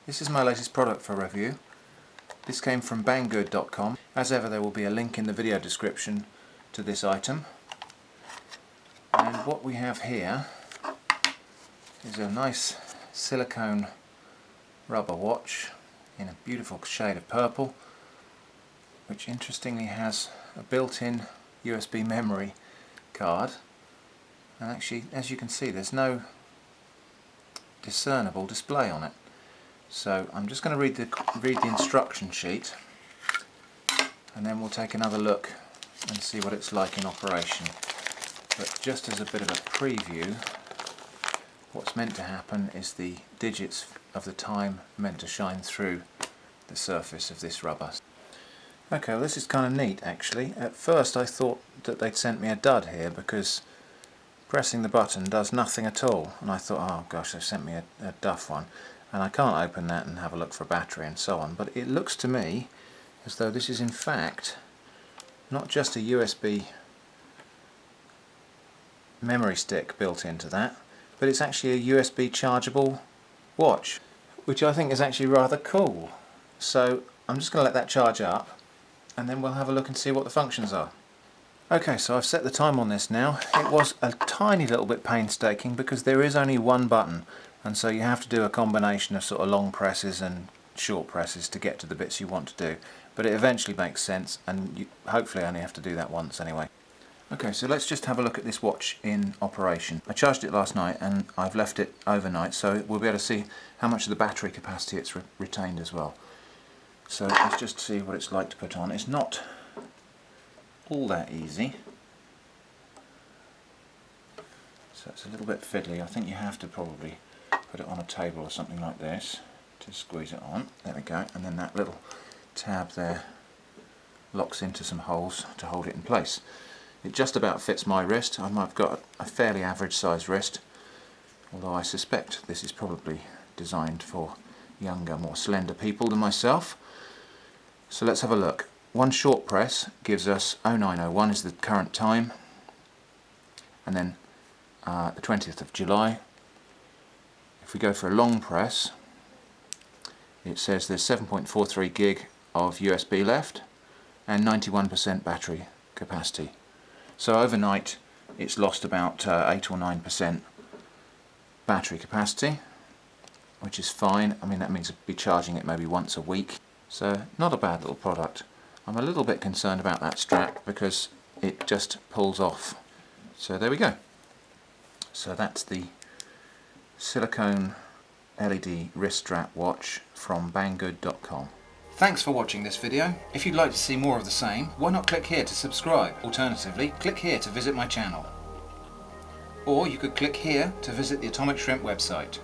This is my latest product for review. This came from BangGood.com. As ever, there will be a link in the video description to this item. And what we have here is a nice silicone rubber watch in a beautiful shade of purple, which interestingly has a built-in USB memory card. And actually, as you can see, there's no discernible display on it. So I'm just going to read the instruction sheet, and then we'll take another look and see what it's like in operation. But just as a bit of a preview, what's meant to happen is the digits of the time meant to shine through the surface of this rubber. Okay, well, this is kind of neat actually. At first I thought that they'd sent me a dud here because pressing the button does nothing at all, and I thought, oh gosh, they've sent me a duff one, and I can't open that and have a look for a battery and so on. But it looks to me as though this is in fact not just a USB memory stick built into that, but it's actually a USB chargeable watch, which I think is actually rather cool. So I'm just going to let that charge up, and then we'll have a look and see what the functions are. Okay, so I've set the time on this now. It was a tiny little bit painstaking because there is only one button, and so you have to do a combination of sort of long presses and short presses to get to the bits you want to do. But it eventually makes sense, and you hopefully only have to do that once anyway. Okay, so let's just have a look at this watch in operation. I charged it last night and I've left it overnight, so we'll be able to see how much of the battery capacity it's retained as well. So let's just see what it's like to put on. It's not all that easy, so it's a little bit fiddly. I think you have to probably put it on a table or something like this to squeeze it on. There we go, and then that little tab there locks into some holes to hold it in place. It just about fits my wrist. I've got a fairly average size wrist, although I suspect this is probably designed for younger, more slender people than myself. So let's have a look. One short press gives us 0901 is the current time, and then the 20th of July. If we go for a long press, it says there's 7.43 gig of USB left and 91% battery capacity. So overnight it's lost about 8 or 9% battery capacity, which is fine. I mean, that means I'd be charging it maybe once a week. So not a bad little product. I'm a little bit concerned about that strap because it just pulls off. So there we go. So that's the silicone LED wrist strap watch from BangGood.com. Thanks for watching this video. If you'd like to see more of the same, why not click here to subscribe? Alternatively, click here to visit my channel. Or you could click here to visit the Atomic Shrimp website.